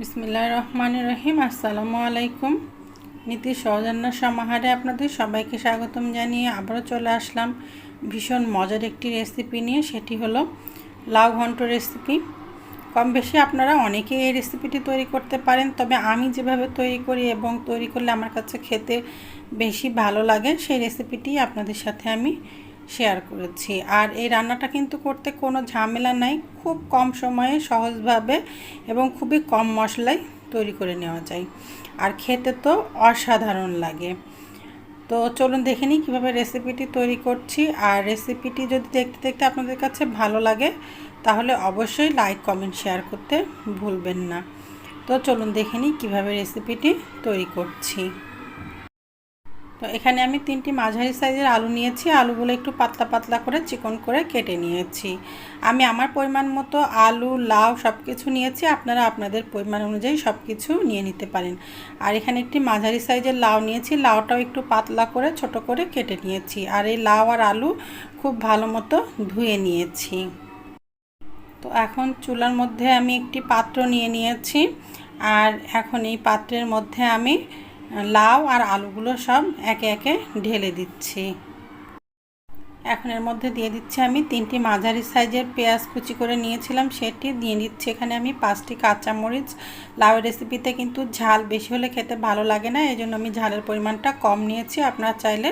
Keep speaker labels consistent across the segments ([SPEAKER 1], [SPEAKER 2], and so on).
[SPEAKER 1] বিসমিল্লাহির রহমানির রহিম। আসসালামু আলাইকুম। নীতি সৌজন্য সমাহারে আপনাদের সবাইকে স্বাগতম জানিয়ে আবারও চলে আসলাম ভীষণ মজার একটি রেসিপি নিয়ে। সেটি হলো লাউ ঘন্ট রেসিপি। কম বেশি আপনারা অনেকেই এই রেসিপিটি তৈরি করতে পারেন, তবে আমি যেভাবে তৈরি করি এবং তৈরি করলে আমার কাছে খেতে বেশি ভালো লাগে সেই রেসিপিটি আপনাদের সাথে আমি শেয়ার করেছি। আর এই রান্নাটা কিন্তু করতে কোনো ঝামেলা নাই, খুব কম সময়ে সহজভাবে এবং খুবই কম মশলায় তৈরি করে নেওয়া যায়, আর খেতে তো অসাধারণ লাগে। তো চলুন দেখে নিই কীভাবে রেসিপিটি তৈরি করছি। আর রেসিপিটি যদি দেখতে দেখতে আপনাদের কাছে ভালো লাগে তাহলে অবশ্যই লাইক কমেন্ট শেয়ার করতে ভুলবেন না। তো চলুন দেখে নিই কীভাবে রেসিপিটি তৈরি করছি। তো এখানে আমি 3টি মাঝারি সাইজের আলু নিয়েছি। আলুগুলো একটু পাতলা পাতলা করে চিকন করে কেটে নিয়েছি। আমি আমার পরিমাণ মতো আলু লাউ সব কিছু নিয়েছি, আপনারা আপনাদের পরিমাণ অনুযায়ী সব কিছু নিয়ে নিতে পারেন। আর এখানে একটি মাঝারি সাইজের লাউ নিয়েছি, লাউটাও একটু পাতলা করে ছোট করে কেটে নিয়েছি। আর এই লাউ আর আলু খুব ভালো মতো ধুয়ে নিয়েছি। তো এখন চুলার মধ্যে আমি একটি পাত্র নিয়ে নিয়েছি, আর এখন এই পাত্রের মধ্যে আমি লাউ আর আলুগুলো সব একে একে ঢেলে দিচ্ছি। এখন এর মধ্যে দিয়ে দিচ্ছি আমি 3টি মাঝারি সাইজের পেঁয়াজ কুচি করে নিয়েছিলাম, সেটি দিয়ে দিচ্ছি। এখানে আমি 5টি কাঁচামরিচ। লাউ রেসিপিতে কিন্তু ঝাল বেশি হলে খেতে ভালো লাগে না, এই জন্য আমি ঝালের পরিমাণটা কম নিয়েছি, আপনারা চাইলে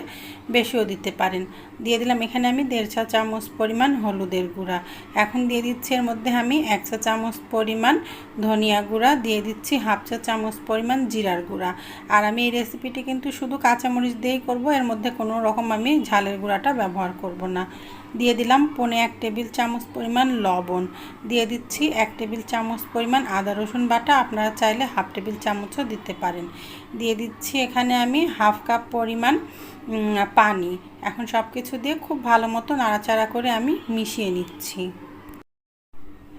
[SPEAKER 1] বেশিও দিতে পারেন। দিয়ে দিলাম এখানে আমি 1.5 চা চামচ পরিমাণ হলুদের গুঁড়া। এখন দিয়ে দিচ্ছি এর মধ্যে আমি 1 চা চামচ পরিমাণ ধনিয়া গুঁড়া, দিয়ে দিচ্ছি 1/2 চা চামচ পরিমাণ জিরার গুঁড়া। আর আমি এই রেসিপিটি কিন্তু শুধু কাঁচামরিচ দিয়েই করব, এর মধ্যে কোনো রকম আমি ঝালের গুঁড়াটা ব্যবহার করব না। দিয়ে দিলাম 1 টেবিল চামচ পরিমাণ লবণ, দিয়ে দিচ্ছি 1 টেবিল চামচ পরিমাণ আদা রসুন বাটা, আপনারা চাইলে 1/2 টেবিল চামচও দিতে পারেন। দিয়ে দিচ্ছি এখানে আমি 1/2 কাপ পরিমাণ পানি। এখন সব কিছু দিয়ে খুব ভালো মতো নাড়াচাড়া করে আমি মিশিয়ে নিচ্ছি।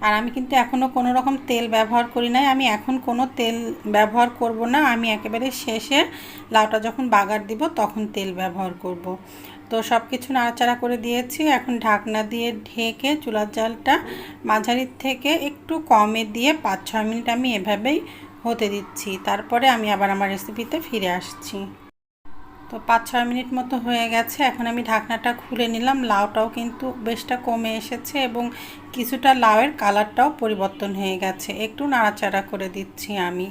[SPEAKER 1] আর আমি কিন্তু এখনও কোনো রকম তেল ব্যবহার করি নাই, আমি এখন কোনো তেল ব্যবহার করব না, আমি একেবারে শেষে লাউটা যখন বাগার দিব তখন তেল ব্যবহার করব। তো সব কিছু নাড়াচাড়া করে দিয়েছি। এখন ঢাকনা দিয়ে ঢেকে চুলার জালটা মাঝারি থেকে একটু কমে দিয়ে 5-6 মিনিট আমি এভাবেই হতে দিচ্ছি। তারপরে আমি আবার আমার রেসিপিতে ফিরে আসছি। তো 5-6 মিনিট মতো হয়ে গেছে। এখন আমি ঢাকনাটা খুলে নিলাম। লাউটাও কিন্তু বেশটা কমে এসেছে এবং কিছুটা লাউয়ের কালারটাও পরিবর্তন হয়ে গেছে। একটু নাড়াচাড়া করে দিচ্ছি আমি।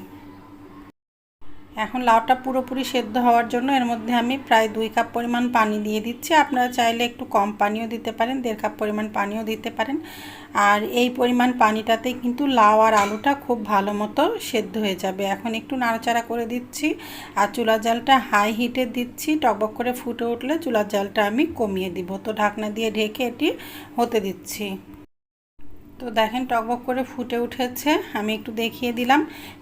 [SPEAKER 1] এখন লাউটা পুরোপুরি সেদ্ধ হওয়ার জন্য এর মধ্যে আমি প্রায় 2 কাপ পরিমাণ পানি দিয়ে দিচ্ছি। আপনারা চাইলে একটু কম পানিও দিতে পারেন, 1.5 কাপ পরিমাণ পানিও দিতে পারেন। আর এই পরিমাণ পানিটাতে কিন্তু লাউ আর আলুটা খুব ভালো মতো সেদ্ধ হয়ে যাবে। এখন একটু নাড়াচাড়া করে দিচ্ছি, আর চুলার জালটা হাই হিটে দিচ্ছি। টকবক করে ফুটে উঠলে চুলার জালটা আমি কমিয়ে দিব। তো ঢাকনা দিয়ে ঢেকে এটি হতে দিচ্ছি। তো দেখেন টকবক করে ফুটে উঠেছে, আমি একটু দেখিয়ে দিলাম।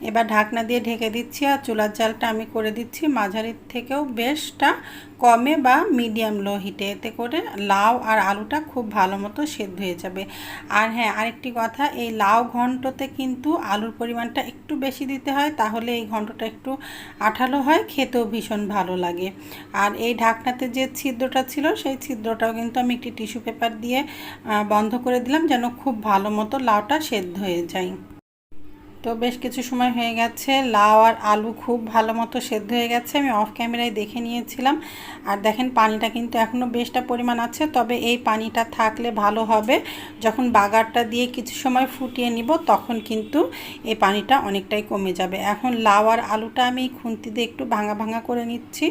[SPEAKER 1] এবার ঢাকনা দিয়ে ঢেকে দিচ্ছি, আর চুলার জালটা আমি করে দিচ্ছি মাঝারির থেকেও বেশটা কমে বা মিডিয়াম লো হিটে, এতে করে লাউ আর আলুটা খুব ভালো মতো সেদ্ধ হয়ে যাবে। আর হ্যাঁ, আরেকটি কথা, এই লাউ ঘন্টতে কিন্তু আলুর পরিমাণটা একটু বেশি দিতে হয়, তাহলে এই ঘন্টটা একটু আঠালো হয়, খেতেও ভীষণ ভালো লাগে। আর এই ঢাকনাতে যে ছিদ্রটা ছিল সেই ছিদ্রটাও কিন্তু আমি একটি টিস্যু পেপার দিয়ে বন্ধ করে দিলাম, যেন খুব ভালো মতো লাউটা সেদ্ধ হয়ে যায়। তো বেশ কিছু সময় হয়ে গেছে, লাউ আর আলু খুব ভালো মতো সেদ্ধ হয়ে গেছে, আমি অফ ক্যামেরায় দেখে নিয়েছিলাম। আর দেখেন পানিটা কিন্তু এখনও বেশটা পরিমাণ আছে, তবে এই পানিটা থাকলে ভালো হবে। যখন বাগারটা দিয়ে কিছু সময় ফুটিয়ে নিব তখন কিন্তু এই পানিটা অনেকটাই কমে যাবে। এখন লাউ আর আলুটা আমি খুন্তি দিয়ে একটু ভাঙা ভাঙা করে নিচ্ছি,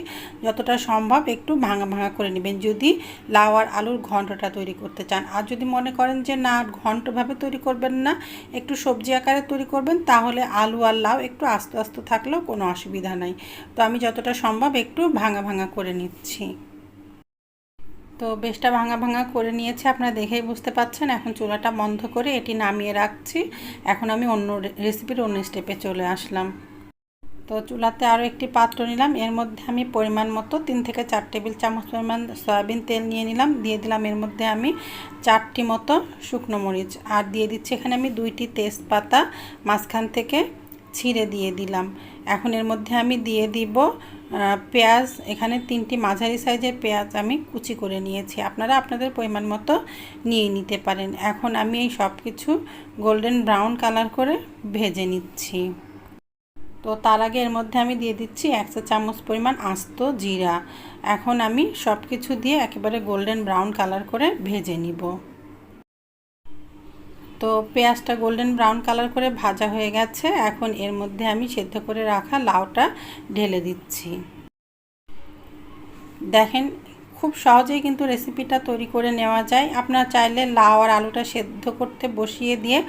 [SPEAKER 1] যতটা সম্ভব একটু ভাঙা ভাঙা করে নেবেন যদি লাউ আর আলুর ঘন্টটা তৈরি করতে চান। আর যদি মনে করেন যে না, ঘন্টভাবে তৈরি করবেন না, একটু সবজি আকারে তৈরি করবেন, তাহলে আলু আর লাউ একটু আস্তে আস্তে থাকলেও কোনো অসুবিধা নাই। তো আমি যতটা সম্ভব একটু ভাঙা ভাঙা করে নিচ্ছি। তো বেশটা ভাঙা ভাঙা করে নিয়েছি, আপনারা দেখেই বুঝতে পাচ্ছেন। এখন চুলাটা বন্ধ করে এটি নামিয়ে রাখছি। এখন আমি অন্য রেসিপির অন্য স্টেপে চলে আসলাম। তো চুলাতে আরও একটি পাত্র নিলাম, এর মধ্যে আমি পরিমাণ মতো 3 থেকে 4 টেবিল চামচ পরিমাণ সয়াবিন তেল নিয়ে নিলাম। দিয়ে দিলাম এর মধ্যে আমি 4টি মতো শুকনো মরিচ, আর দিয়ে দিচ্ছি এখানে আমি 2টি তেজপাতা মাঝখান থেকে ছিঁড়ে দিয়ে দিলাম। এখন এর মধ্যে আমি দিয়ে দিব পেঁয়াজ। এখানে 3টি মাঝারি সাইজের পেঁয়াজ আমি কুচি করে নিয়েছি, আপনারা আপনাদের পরিমাণ মতো নিয়ে নিতে পারেন। এখন আমি এই সব কিছু গোল্ডেন ব্রাউন কালার করে ভেজে নিচ্ছি। তো তার আগে এর মধ্যে আমি দিয়ে দিচ্ছি 1 চা চামচ পরিমাণ আস্ত জিরা। এখন আমি সব কিছু দিয়ে একেবারে গোল্ডেন ব্রাউন কালার করে ভেজে নিব। তো পেঁয়াজটা গোল্ডেন ব্রাউন কালার করে ভাজা হয়ে গেছে। এখন এর মধ্যে আমি সেদ্ধ করে রাখা লাউটা ঢেলে দিচ্ছি। দেখেন খুব সহজেই কিন্তু রেসিপিটা তৈরি করে নেওয়া যায়। আপনারা চাইলে লাউ আর আলুটা সেদ্ধ করতে বসিয়ে দিয়ে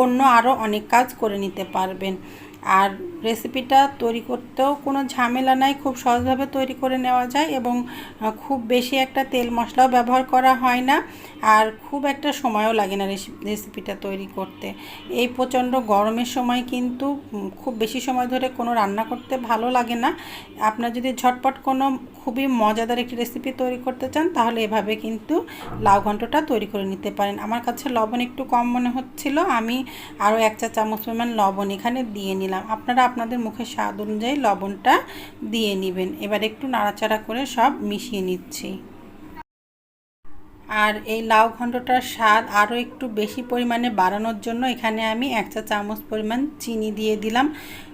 [SPEAKER 1] অন্য আরও অনেক কাজ করে নিতে পারবেন। আর রেসিপিটা তৈরি করতেও কোনো ঝামেলা নাই, খুব সহজভাবে তৈরি করে নেওয়া যায় এবং খুব বেশি একটা তেল মশলাও ব্যবহার করা হয় না, আর খুব একটা সময়ও লাগে না রেসিপিটা তৈরি করতে। এই প্রচণ্ড গরমের সময় কিন্তু খুব বেশি সময় ধরে কোনো রান্না করতে ভালো লাগে না। আপনার যদি ঝটপট কোনো খুবই মজাদার একটি রেসিপি তৈরি করতে চান তাহলে এভাবে কিন্তু লাউ ঘন্টটা তৈরি করে নিতে পারেন। আমার কাছে লবণ একটু কম মনে হচ্ছিল, আমি আরও 1 চা চামচ পরিমাণ লবণ এখানে দিয়ে নিলাম। আপনারা আপনাদের মুখের স্বাদ অনুযায়ী লবণটা দিয়ে নেবেন। এবার একটু নাড়াচাড়া করে সব মিশিয়ে নিচ্ছি। আর এই লাউ ঘন্টটার স্বাদ আরও একটু বেশি পরিমাণে বাড়ানোর জন্য এখানে আমি 1 চা চামচ পরিমাণ চিনি দিয়ে দিলাম।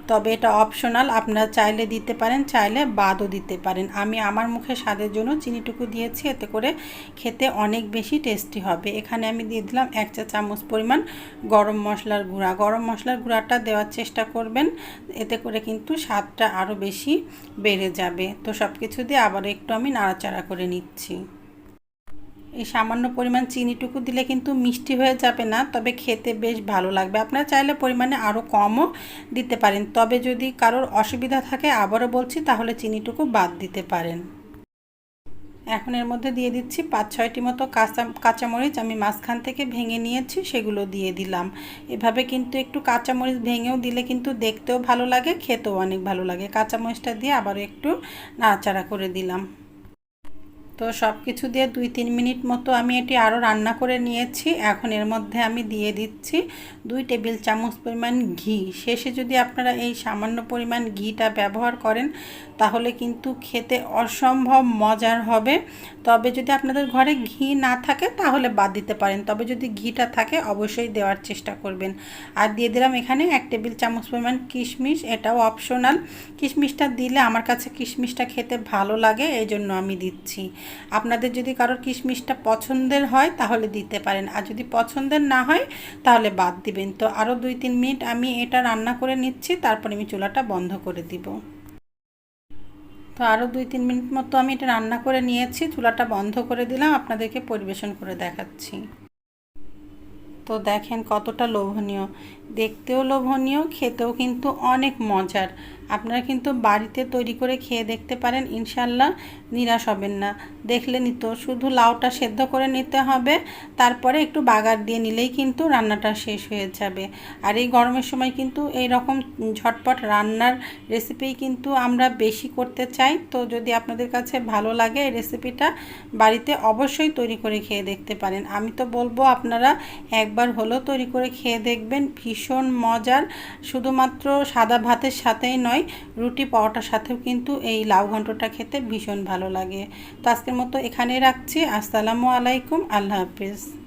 [SPEAKER 1] তবে এটা অপশনাল, আপনারা চাইলে দিতে পারেন, চাইলে বাদও দিতে পারেন। আমি আমার মুখে স্বাদের জন্য চিনিটুকু দিয়েছি, এতে করে খেতে অনেক বেশি টেস্টি হবে। এখানে আমি দিয়ে দিলাম 1 চা চামচ পরিমাণ গরম মশলার গুঁড়া। গরম মশলার গুঁড়াটা দেওয়ার চেষ্টা করবেন, এতে করে কিন্তু স্বাদটা আরও বেশি বেড়ে যাবে। তো সব কিছু দিয়ে আবার একটু আমি নাড়াচাড়া করে নিচ্ছি। এই সামান্য পরিমাণ চিনিটুকু দিলে কিন্তু মিষ্টি হয়ে যাবে না, তবে খেতে বেশ ভালো লাগবে। আপনারা চাইলে পরিমাণে আরও কমও দিতে পারেন, তবে যদি কারোর অসুবিধা থাকে আবারও বলছি তাহলে চিনিটুকু বাদ দিতে পারেন। এখন এর মধ্যে দিয়ে দিচ্ছি 5-6টি মতো কাঁচামরিচ আমি মাঝখান থেকে ভেঙে নিয়েছি, সেগুলো দিয়ে দিলাম। এভাবে কিন্তু একটু কাঁচামরিচ ভেঙেও দিলে কিন্তু দেখতেও ভালো লাগে, খেতেও অনেক ভালো লাগে। কাঁচামরিচটা দিয়ে আবারও একটু নাড়াচাড়া করে দিলাম। তো সব কিছু দিয়ে 2-3 মিনিট মতো আমি এটি আরও রান্না করে নিয়েছি। এখন এর মধ্যে আমি দিয়ে দিচ্ছি 2 টেবিল চামচ পরিমাণ ঘি। শেষে যদি আপনারা এই সামান্য পরিমাণ ঘিটা ব্যবহার করেন তাহলে কিন্তু খেতে অসম্ভব মজার হবে। তবে যদি আপনাদের ঘরে ঘি না থাকে তাহলে বাদ দিতে পারেন, তবে যদি ঘিটা থাকে অবশ্যই দেওয়ার চেষ্টা করবেন। আর দিয়ে দিলাম এখানে 1 টেবিল চামচ পরিমাণ কিশমিশ, এটাও অপশনাল। কিশমিশটা দিলে আমার কাছে কিশমিশটা খেতে ভালো লাগে, এই জন্য আমি দিচ্ছি। আপনাদের যদি কারোর কিশমিশটা পছন্দের হয় তাহলে দিতে পারেন, আর যদি পছন্দের না হয় তাহলে বাদ দিবেন। তো আরও 2-3 মিনিট আমি এটা রান্না করে নিচ্ছি, তারপরে আমি চুলাটা বন্ধ করে দিব। তো আরও 2-3 মিনিট মতো আমি এটা রান্না করে নিয়েছি, চুলাটা বন্ধ করে দিলাম, আপনাদেরকে পরিবেশন করে দেখাচ্ছি। তো দেখেন কতটা লোভনীয়, দেখতেও লোভনীয়, খেতেও কিন্তু অনেক মজার। আপনারা কিন্তু বাড়িতে তৈরি করে খেয়ে দেখতে পারেন, ইনশাল্লাহ নিরাশ হবেন না। দেখলেনই তো, শুধু লাউটা সেদ্ধ করে নিতে হবে, তারপরে একটু বাগার দিয়ে নিলেই কিন্তু রান্নাটা শেষ হয়ে যাবে। আর এই গরমের সময় কিন্তু এই রকম ঝটপট রান্নার রেসিপি কিন্তু আমরা বেশি করতে চাই। তো যদি আপনাদের কাছে ভালো লাগে এই রেসিপিটা বাড়িতে অবশ্যই তৈরি করে খেয়ে দেখতে পারেন। আমি তো বলবো আপনারা একবার হলেও তৈরি করে খেয়ে দেখবেন, ভীষণ মজার। শুধুমাত্র সাদা ভাতের সাথেই নয়, রুটি পরোটার সাথেও কিন্তু এই লাউ ঘন্টটা খেতে ভীষণ ভালো লাগে। তো আজকের মতো এখানেই রাখছি। আসসালামু আলাইকুম, আল্লাহ হাফিজ।